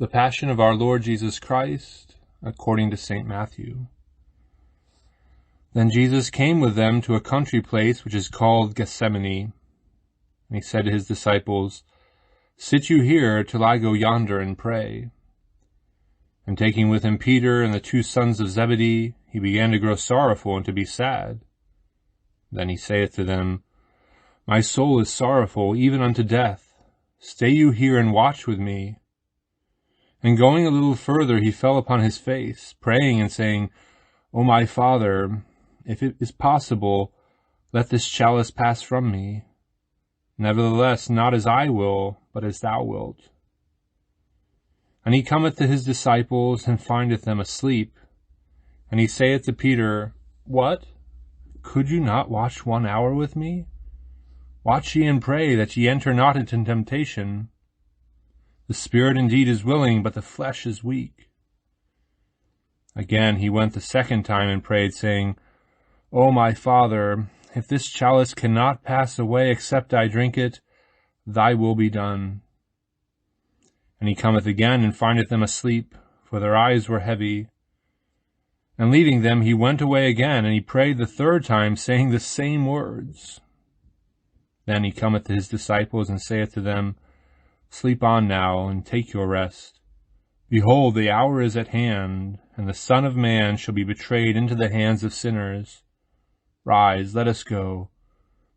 The Passion of our Lord Jesus Christ, according to St. Matthew. Then Jesus came with them to a country place which is called Gethsemane. And he said to his disciples, "Sit you here till I go yonder and pray." And taking with him Peter and the 2 sons of Zebedee, he began to grow sorrowful and to be sad. Then he saith to them, "My soul is sorrowful, even unto death. Stay you here and watch with me." And going a little further, he fell upon his face, praying and saying, "O my Father, if it is possible, let this chalice pass from me. Nevertheless, not as I will, but as thou wilt." And he cometh to his disciples, and findeth them asleep. And he saith to Peter, "What? Could you not watch 1 hour with me? Watch ye and pray, that ye enter not into temptation. The spirit indeed is willing, but the flesh is weak." Again he went the 2nd time and prayed, saying, "O my Father, if this chalice cannot pass away except I drink it, thy will be done." And he cometh again and findeth them asleep, for their eyes were heavy. And leaving them, he went away again, and he prayed the 3rd time, saying the same words. Then he cometh to his disciples, and saith to them, "Sleep on now, and take your rest. Behold, the hour is at hand, and the Son of Man shall be betrayed into the hands of sinners. Rise, let us go.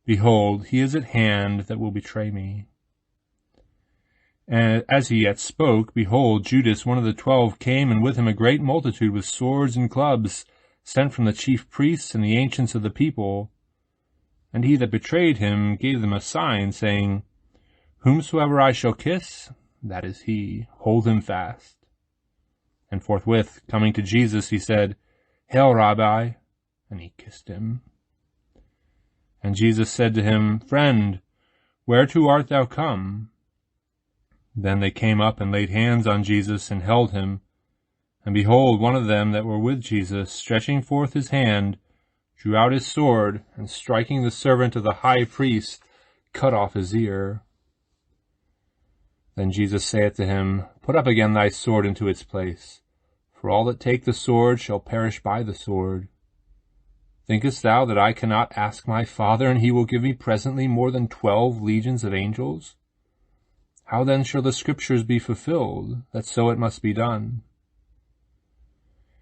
Behold, he is at hand that will betray me." And as he yet spoke, behold, Judas, one of the 12, came, and with him a great multitude with swords and clubs, sent from the chief priests and the ancients of the people. And he that betrayed him gave them a sign, saying, "Whomsoever I shall kiss, that is he. Hold him fast." And forthwith, coming to Jesus, he said, "Hail, Rabbi," and he kissed him. And Jesus said to him, "Friend, whereto art thou come?" Then they came up and laid hands on Jesus and held him. And behold, one of them that were with Jesus, stretching forth his hand, drew out his sword, and striking the servant of the high priest, cut off his ear. Then Jesus saith to him, "Put up again thy sword into its place, for all that take the sword shall perish by the sword. Thinkest thou that I cannot ask my Father, and he will give me presently more than 12 legions of angels? How then shall the Scriptures be fulfilled, that so it must be done?"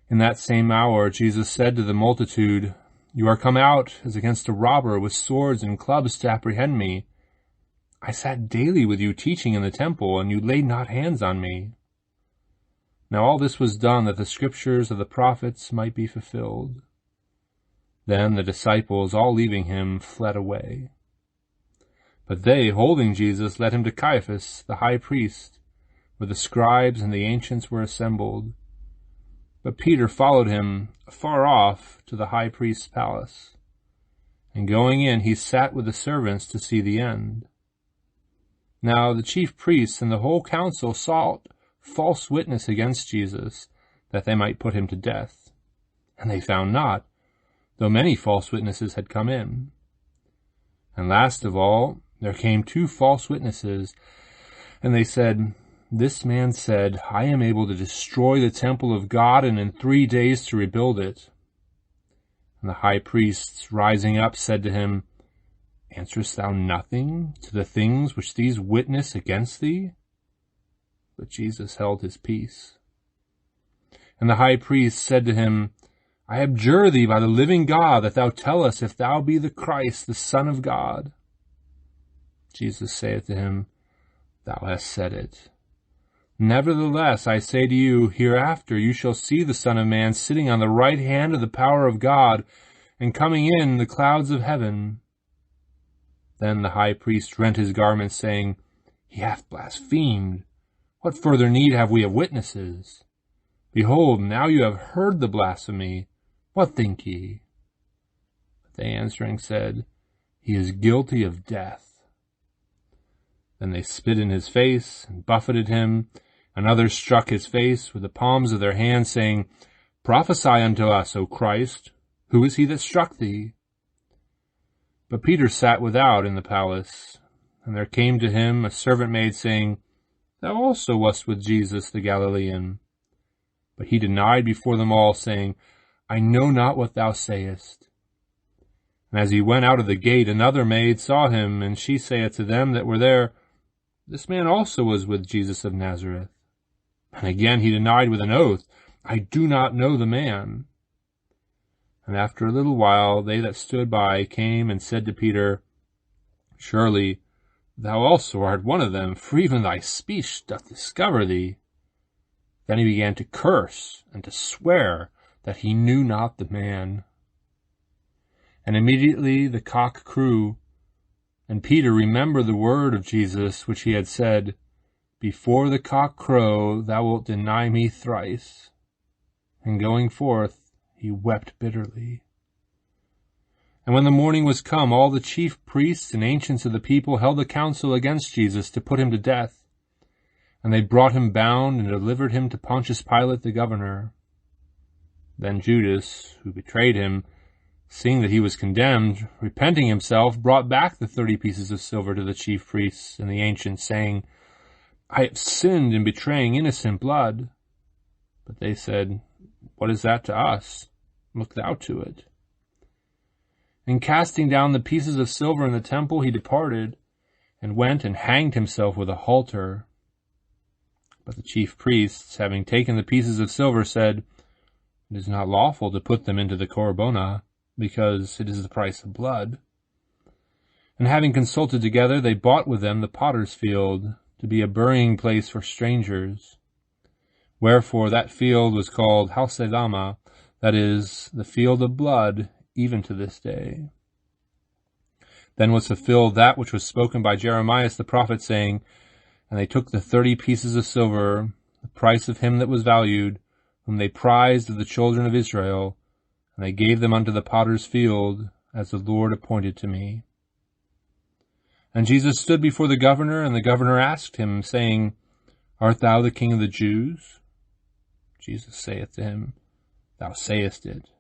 In that same hour Jesus said to the multitude, "You are come out as against a robber with swords and clubs to apprehend me. I sat daily with you teaching in the temple, and you laid not hands on me. Now all this was done that the Scriptures of the prophets might be fulfilled." Then the disciples, all leaving him, fled away. But they, holding Jesus, led him to Caiaphas, the high priest, where the scribes and the ancients were assembled. But Peter followed him afar off to the high priest's palace. And going in, he sat with the servants to see the end. Now the chief priests and the whole council sought false witness against Jesus, that they might put him to death. And they found not, though many false witnesses had come in. And last of all, there came 2 false witnesses, and they said, "This man said, I am able to destroy the temple of God, and in 3 days to rebuild it." And the high priests, rising up, said to him, "Answerest thou nothing to the things which these witness against thee?" But Jesus held his peace. And the high priest said to him, "I adjure thee by the living God, that thou tell us if thou be the Christ, the Son of God." Jesus saith to him, "Thou hast said it. Nevertheless, I say to you, hereafter you shall see the Son of Man sitting on the right hand of the power of God, and coming in the clouds of heaven." Then the high priest rent his garments, saying, "He hath blasphemed. What further need have we of witnesses? Behold, now you have heard the blasphemy. What think ye?" But they answering said, "He is guilty of death." Then they spit in his face, and buffeted him, and others struck his face with the palms of their hands, saying, "Prophesy unto us, O Christ. Who is he that struck thee?" But Peter sat without in the palace, and there came to him a servant maid, saying, thou also wast with Jesus the Galilean. But he denied before them all, saying, I know not what thou sayest. And as he went out of the gate, another maid saw him, and she saith to them that were there, This man also was with Jesus of Nazareth. And again he denied with an oath, I do not know the man. And after a little while they that stood by came and said to Peter, Surely thou also art one of them, for even thy speech doth discover thee. Then he began to curse and to swear that he knew not the man. And immediately the cock crew, and Peter remembered the word of Jesus which he had said, Before the cock crow thou wilt deny me thrice. And going forth he wept bitterly. And when the morning was come, all the chief priests and ancients of the people held a council against Jesus to put him to death. And they brought him bound and delivered him to Pontius Pilate the governor. Then Judas, who betrayed him, seeing that he was condemned, repenting himself, brought back the 30 pieces of silver to the chief priests and the ancients, saying, I have sinned in betraying innocent blood. But they said, What is that to us? Look thou to it. And casting down the pieces of silver in the temple, he departed, and went and hanged himself with a halter. But the chief priests, having taken the pieces of silver, said, It is not lawful to put them into the corbona, because it is the price of blood. And having consulted together, they bought with them the potter's field, to be a burying place for strangers. Wherefore that field was called Halselama, that is, the field of blood, even to this day. Then was fulfilled that which was spoken by Jeremiah the prophet, saying, And they took the 30 pieces of silver, the price of him that was valued, whom they prized of the children of Israel, and they gave them unto the potter's field, as the Lord appointed to me. And Jesus stood before the governor, and the governor asked him, saying, Art thou the King of the Jews? Jesus saith to him, Thou sayest it.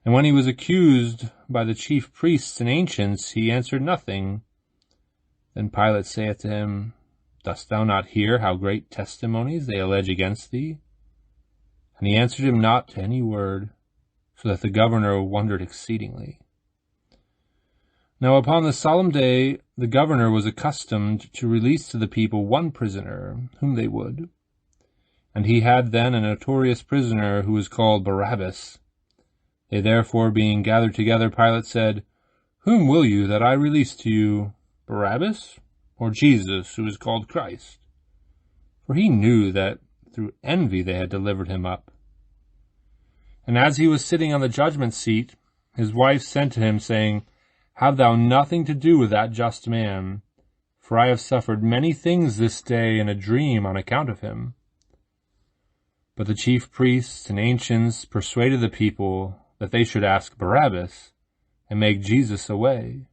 And when he was accused by the chief priests and ancients, he answered nothing. Then Pilate saith to him, Dost thou not hear how great testimonies they allege against thee? And he answered him not to any word, so that the governor wondered exceedingly. Now upon the solemn day the governor was accustomed to release to the people one prisoner, whom they would. And he had then a notorious prisoner who was called Barabbas. They therefore being gathered together, Pilate said, Whom will you that I release to you, Barabbas, or Jesus, who is called Christ? For he knew that through envy they had delivered him up. And as he was sitting on the judgment seat, his wife sent to him, saying, Have thou nothing to do with that just man, for I have suffered many things this day in a dream on account of him. But the chief priests and ancients persuaded the people that they should ask Barabbas, and make Jesus away.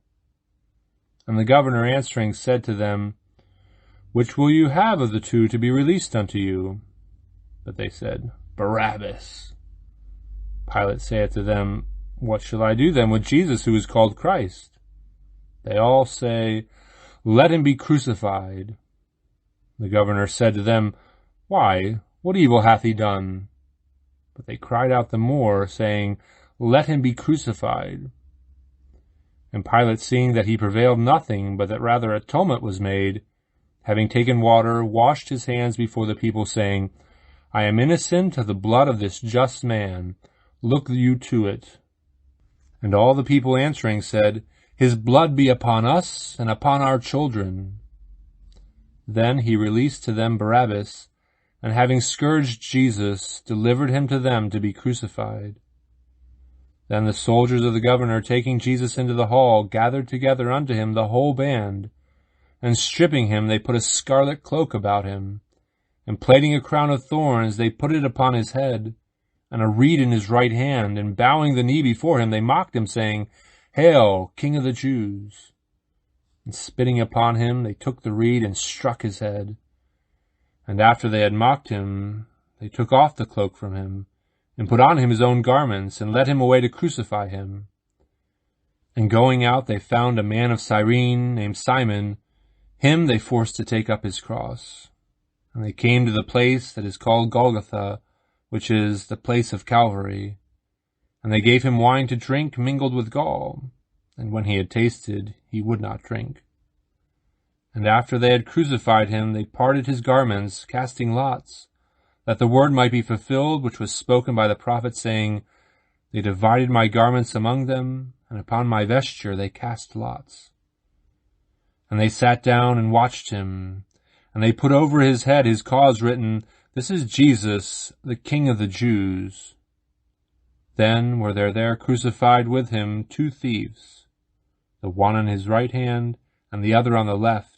And the governor answering said to them, Which will you have of the two to be released unto you? But they said, Barabbas. Pilate saith to them, What shall I do then with Jesus, who is called Christ? They all say, Let him be crucified. The governor said to them, Why, what evil hath he done? But they cried out the more, saying, Let him be crucified. And Pilate, seeing that he prevailed nothing, but that rather a tumult was made, having taken water, washed his hands before the people, saying, I am innocent of the blood of this just man. Look you to it. And all the people answering said, His blood be upon us and upon our children. Then he released to them Barabbas, and having scourged Jesus, delivered him to them to be crucified. Then the soldiers of the governor, taking Jesus into the hall, gathered together unto him the whole band, and stripping him, they put a scarlet cloak about him, and plaiting a crown of thorns, they put it upon his head, and a reed in his right hand, and bowing the knee before him, they mocked him, saying, Hail, King of the Jews! And spitting upon him, they took the reed and struck his head. And after they had mocked him, they took off the cloak from him, and put on him his own garments, and led him away to crucify him. And going out, they found a man of Cyrene, named Simon. Him they forced to take up his cross. And they came to the place that is called Golgotha, which is the place of Calvary. And they gave him wine to drink mingled with gall, and when he had tasted, he would not drink. And after they had crucified him, they parted his garments, casting lots, that the word might be fulfilled which was spoken by the prophet, saying, They divided my garments among them, and upon my vesture they cast lots. And they sat down and watched him, and they put over his head his cause written, This is Jesus, the King of the Jews. Then were there crucified with him 2 thieves, the one on his right hand, and the other on the left.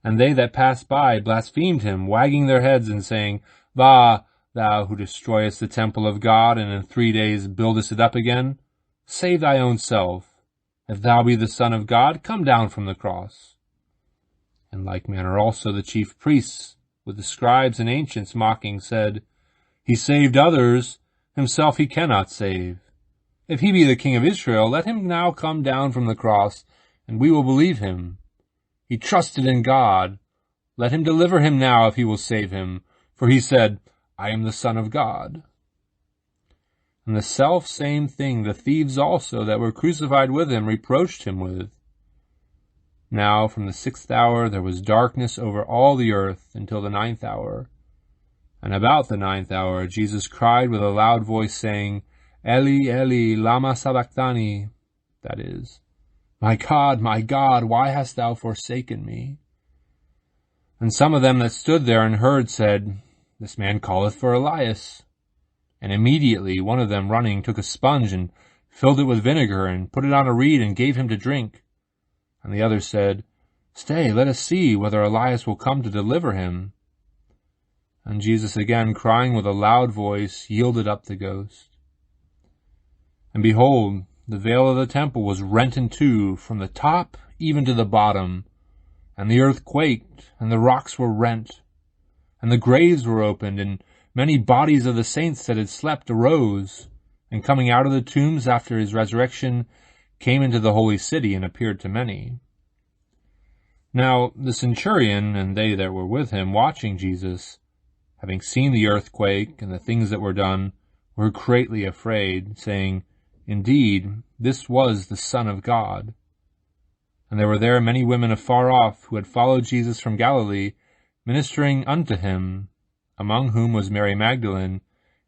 And they that passed by blasphemed him, wagging their heads and saying, Bah, thou who destroyest the temple of God, and in 3 days buildest it up again, save thy own self. If thou be the Son of God, come down from the cross. In like manner also the chief priests, with the scribes and ancients mocking, said, He saved others, himself he cannot save. If he be the King of Israel, let him now come down from the cross, and we will believe him. He trusted in God. Let him deliver him now if he will save him. For he said, I am the Son of God. And the self-same thing the thieves also that were crucified with him reproached him with. Now from the 6th hour there was darkness over all the earth until the 9th hour. And about the 9th hour Jesus cried with a loud voice, saying, Eli, Eli, lama sabachthani, that is, my God, why hast thou forsaken me? And some of them that stood there and heard said, This man calleth for Elias. And immediately one of them running took a sponge and filled it with vinegar and put it on a reed and gave him to drink. And the other said, Stay, let us see whether Elias will come to deliver him. And Jesus again, crying with a loud voice, yielded up the ghost. And behold, the veil of the temple was rent in 2 from the top even to the bottom, and the earth quaked, and the rocks were rent, and the graves were opened, and many bodies of the saints that had slept arose, and coming out of the tombs after his resurrection, came into the holy city and appeared to many. Now the centurion and they that were with him watching Jesus, having seen the earthquake and the things that were done, were greatly afraid, saying, Indeed, this was the Son of God. And there were there many women afar off, who had followed Jesus from Galilee, ministering unto him, among whom was Mary Magdalene,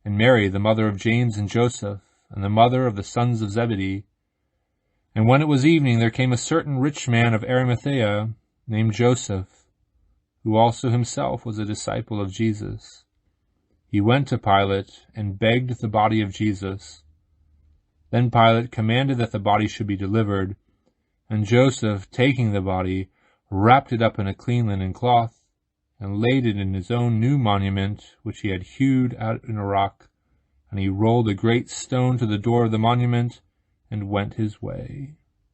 and Mary the mother of James and Joseph, and the mother of the sons of Zebedee. And when it was evening, there came a certain rich man of Arimathea, named Joseph, who also himself was a disciple of Jesus. He went to Pilate, and begged the body of Jesus. Then Pilate commanded that the body should be delivered, and Joseph, taking the body, wrapped it up in a clean linen cloth, and laid it in his own new monument, which he had hewed out in a rock, and he rolled a great stone to the door of the monument, and went his way.